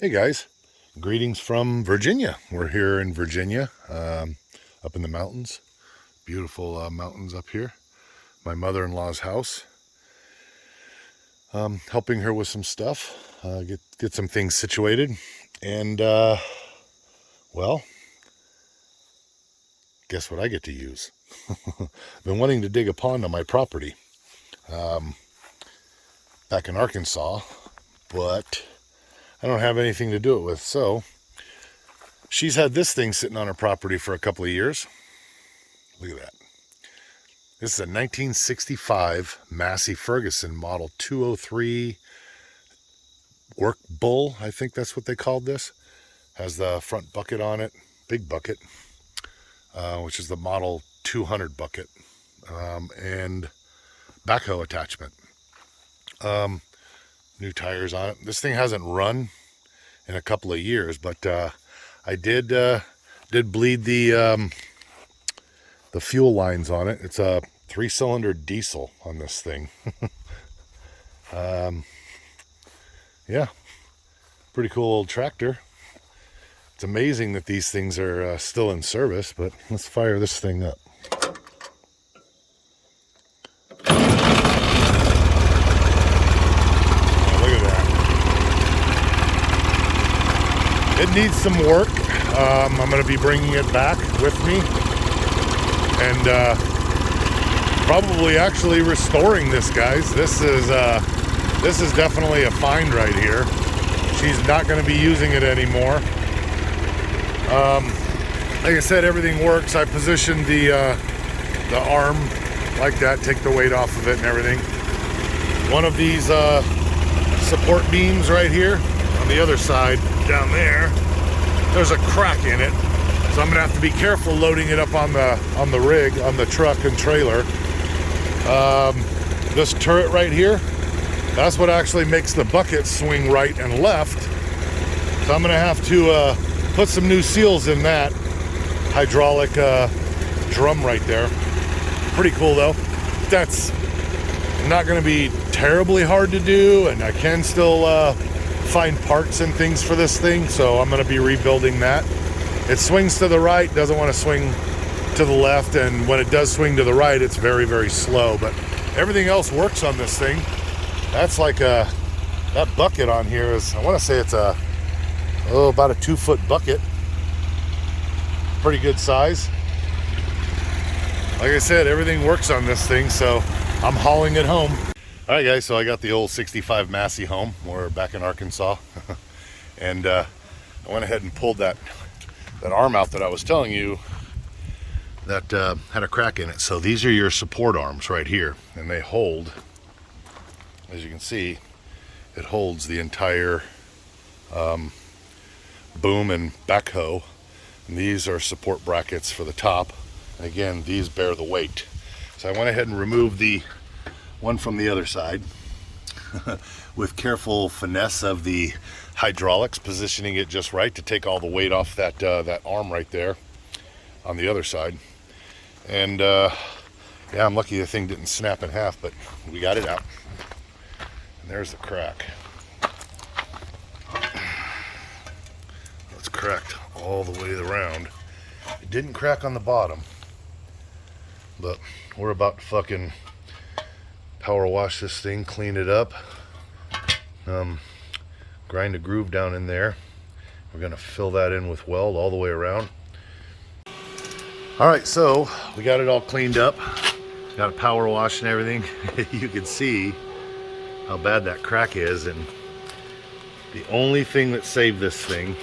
Hey guys, greetings from Virginia. We're here in Virginia, up in the mountains. Beautiful mountains up here. My mother-in-law's house. Helping her with some stuff, get some things situated, and well, guess what I get to use? I've been wanting to dig a pond on my property, back in Arkansas, but I don't have anything to do it with, so she's had this thing sitting on her property for a couple of years. Look at that. This is a 1965 Massey Ferguson Model 203 work bull. I think that's what they called this. Has the front bucket on it, big bucket, which is the Model 200 bucket, and backhoe attachment. New tires on it. This thing hasn't run in a couple of years, but I did bleed the fuel lines on it. It's a 3-cylinder diesel on this thing. Yeah, pretty cool old tractor. It's amazing that these things are still in service, but let's fire this thing up. It needs some work. I'm going to be bringing it back with me and probably actually restoring this, guys. This is definitely a find right here. She's not going to be using it anymore. Like I said, everything works. I positioned the arm like that, take the weight off of it and everything. One of these support beams right here on the other side down there's a crack in it, so I'm gonna have to be careful loading it up on the rig, on the truck and trailer. This turret right here, that's what actually makes the bucket swing right and left, so I'm gonna have to put some new seals in that hydraulic drum right there. Pretty cool though. That's not gonna be terribly hard to do, and I can still find parts and things for this thing, so I'm going to be rebuilding that. It swings to the right, doesn't want to swing to the left, and when it does swing to the right, it's very, very slow, but everything else works on this thing. That's like that bucket on here is, I want to say it's about a 2-foot bucket. Pretty good size. Like I said, everything works on this thing, so I'm hauling it home. All right, guys, so I got the old 65 Massey home. We're back in Arkansas. And I went ahead and pulled that arm out that I was telling you that had a crack in it. So these are your support arms right here. And they hold, as you can see, it holds the entire boom and backhoe. And these are support brackets for the top. And again, these bear the weight. So I went ahead and removed the one from the other side with careful finesse of the hydraulics, positioning it just right to take all the weight off that arm right there on the other side. And yeah, I'm lucky the thing didn't snap in half, but we got it out. And there's the crack. It's cracked all the way around. It didn't crack on the bottom, but we're about to fucking power wash this thing, clean it up, grind a groove down in there. We're gonna fill that in with weld all the way around. All right, so we got it all cleaned up, got a power wash and everything. You can see how bad that crack is, and the only thing that saved this thing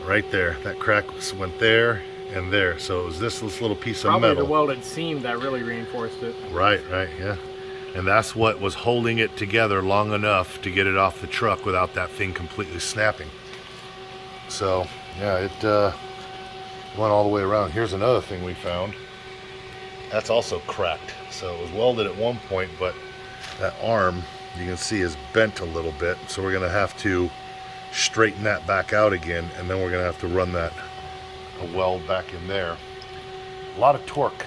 right there, that crack went there and there, so it was this little piece of metal. Probably the welded seam that really reinforced it. Right, yeah. And that's what was holding it together long enough to get it off the truck without that thing completely snapping. So, yeah, it went all the way around. Here's another thing we found. That's also cracked. So it was welded at one point, but that arm, you can see, is bent a little bit. So we're gonna have to straighten that back out again, and then we're gonna have to run a weld back in there. A lot of torque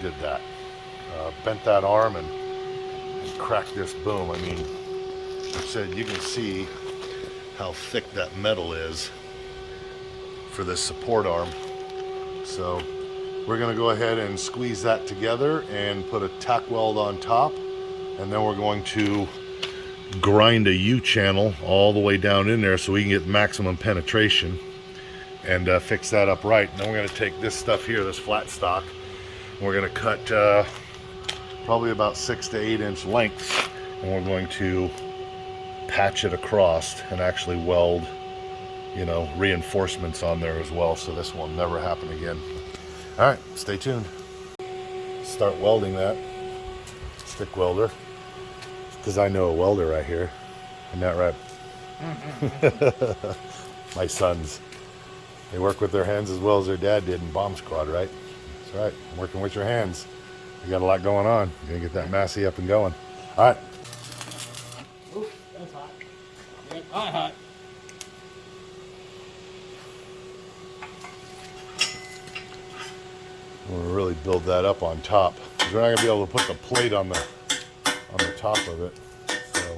did that. Bent that arm and cracked this boom. I mean, like I said, you can see how thick that metal is for this support arm. So we're going to go ahead and squeeze that together and put a tack weld on top, and then we're going to grind a U-channel all the way down in there so we can get maximum penetration and fix that up right. And then we're going to take this stuff here, this flat stock, and we're going to cut probably about 6 to 8 inch lengths, and we're going to patch it across and actually weld, you know, reinforcements on there as well, so this will never happen again. All right, stay tuned. Start welding that stick welder, because I know a welder right here. Isn't that right? My sons, they work with their hands as well as their dad did in bomb squad, right? That's right, working with your hands. You got a lot going on. You're gonna get that Massey up and going. All right. Ooh, that's hot. Yep, hot. We'll really build that up on top, because we're not gonna be able to put the plate on the top of it. So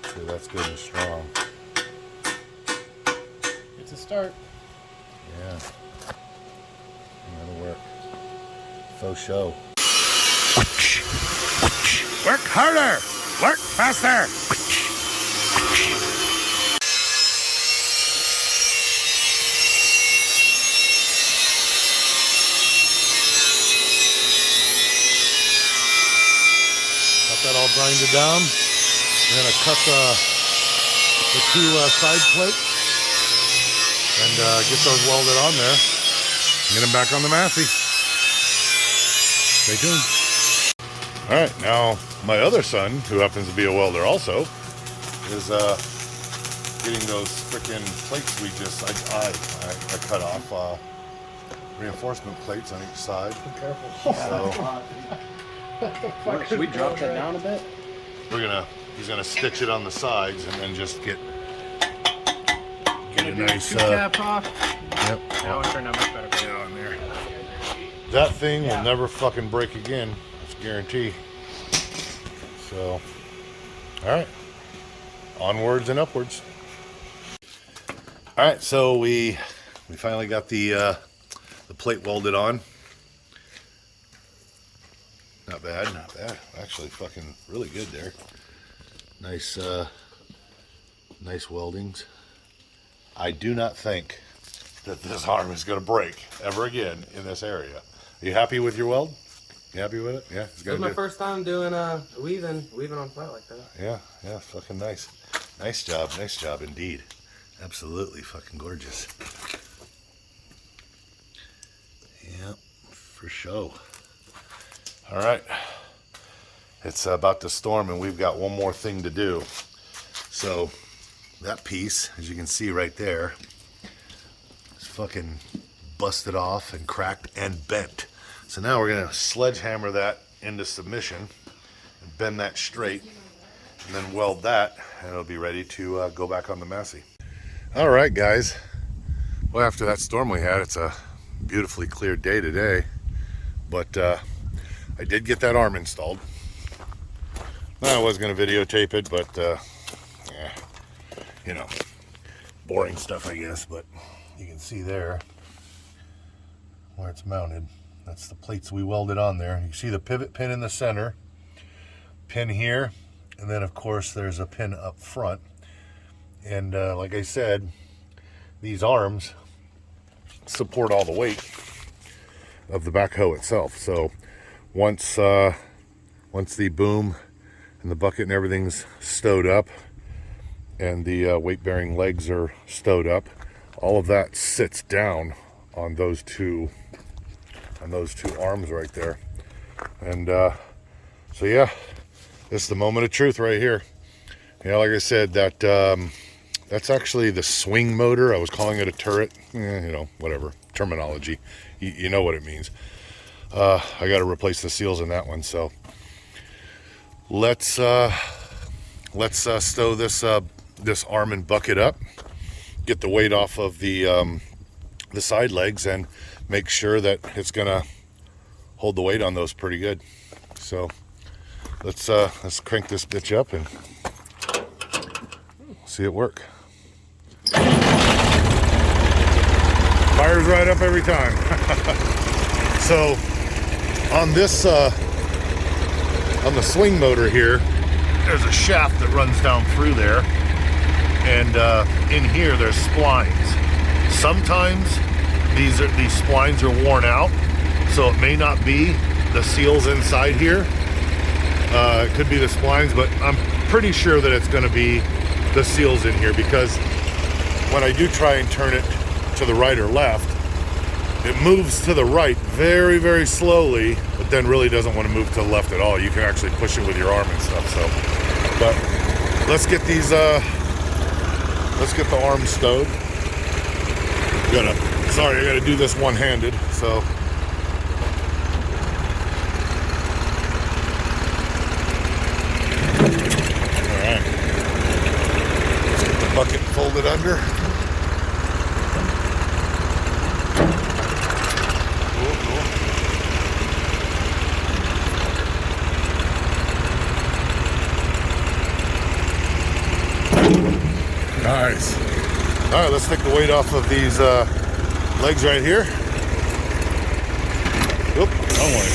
make sure that's good and strong. It's a start. Yeah, that'll work. Faux show. Work harder. Work faster. That all grinded down. We're gonna cut the two side plates and get those welded on there. Get them back on the Massey. Stay tuned. All right, now my other son, who happens to be a welder also, is getting those freaking plates we just I cut off reinforcement plates on each side. Be careful. So, Should we drop that down a bit? He's gonna stitch it on the sides and then just get a nice cap off. Yep. That one turned out much better. On there. That thing will never fucking break again. That's a guarantee. So, all right, onwards and upwards. All right, so we finally got the plate welded on. Not bad, not bad. Actually, fucking really good there. Nice, nice weldings. I do not think that this arm is going to break ever again in this area. Are you happy with your weld? You happy with it? Yeah, it's This is my first time doing weaving on flat like that. Yeah, fucking nice. Nice job indeed. Absolutely fucking gorgeous. Yeah, for sure. All right, it's about to storm and we've got one more thing to do. So that piece, as you can see right there, is fucking busted off and cracked and bent. So now we're gonna sledgehammer that into submission and bend that straight and then weld that, and it'll be ready to go back on the Massey. All right, guys. Well, after that storm we had, it's a beautifully clear day today, but I did get that arm installed. I was going to videotape it, but yeah, you know, boring stuff, I guess. But you can see there where it's mounted. That's the plates we welded on there. You see the pivot pin in the center, pin here, and then of course there's a pin up front. And like I said, these arms support all the weight of the backhoe itself. So once the boom and the bucket and everything's stowed up and the weight-bearing legs are stowed up, all of that sits down on those two arms right there. And so yeah, this is the moment of truth right here. You know, like I said, that that's actually the swing motor. I was calling it a turret. You know, whatever terminology. You know what it means. I got to replace the seals in that one. So let's stow this arm and bucket up, get the weight off of the side legs, and make sure that it's gonna hold the weight on those pretty good. So let's crank this bitch up and see it work. Fires right up every time. So on this on the swing motor here, there's a shaft that runs down through there, and in here there's splines. Sometimes these splines are worn out, so it may not be the seals inside here. It could be the splines, but I'm pretty sure that it's going to be the seals in here, because when I do try and turn it to the right or left, it moves to the right very, very slowly, but then really doesn't want to move to the left at all. You can actually push it with your arm and stuff. So, but let's get these let's get the arms stowed. Sorry, I gotta do this one-handed, so. All right, let's get the bucket folded under. Nice. All right, let's take the weight off of these legs right here. Oop, wrong way.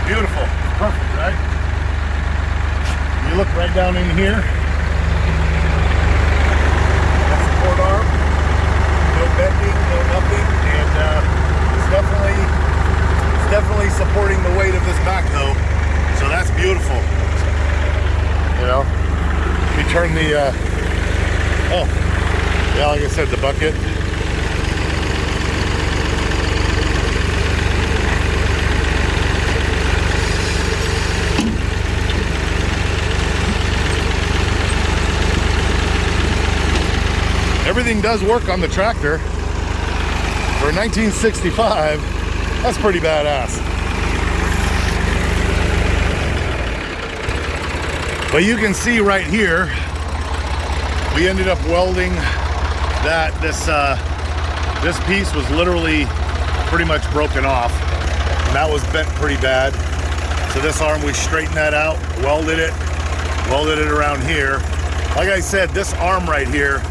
Beautiful. Perfect, right? You look right down in here. That support arm. No bending, no nothing. And it's definitely supporting the weight of this backhoe. So that's beautiful. You know? We turn the yeah, like I said, the bucket. Everything does work on the tractor. For 1965, that's pretty badass. But you can see right here, we ended up welding that this piece was literally pretty much broken off. And that was bent pretty bad. So this arm, we straightened that out, welded it around here. Like I said, this arm right here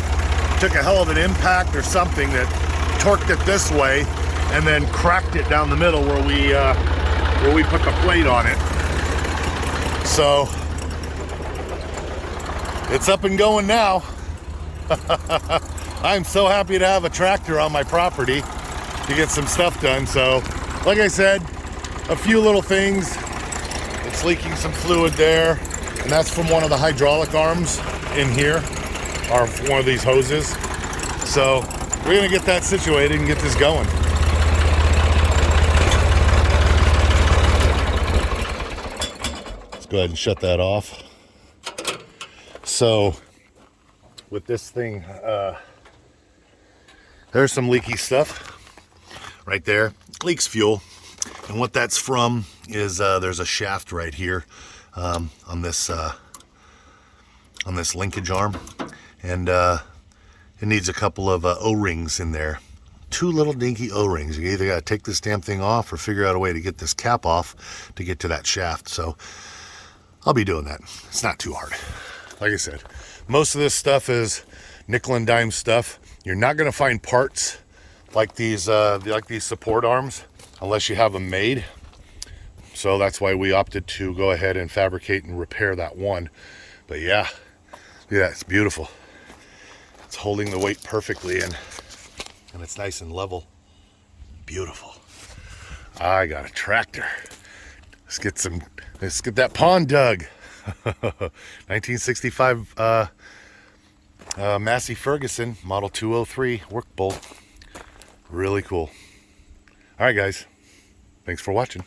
took a hell of an impact or something that torqued it this way and then cracked it down the middle where we put the plate on it. So it's up and going now. I'm so happy to have a tractor on my property to get some stuff done. So like I said, a few little things. It's leaking some fluid there, and that's from one of the hydraulic arms in here, or one of these hoses. So we're gonna get that situated and get this going. Let's go ahead and shut that off. So with this thing, there's some leaky stuff right there. Leaks fuel, and what that's from is there's a shaft right here on this linkage arm, and it needs a couple of O-rings in there. Two little dinky O-rings. You either got to take this damn thing off or figure out a way to get this cap off to get to that shaft. So I'll be doing that. It's not too hard. Like I said, most of this stuff is nickel and dime stuff. You're not going to find parts like these support arms unless you have them made. So that's why we opted to go ahead and fabricate and repair that one. But yeah, look at that, it's beautiful. It's holding the weight perfectly, and it's nice and level. Beautiful. I got a tractor. Let's get that pond dug. 1965 Massey Ferguson model 203 work bolt. Really cool. All right, guys. Thanks for watching.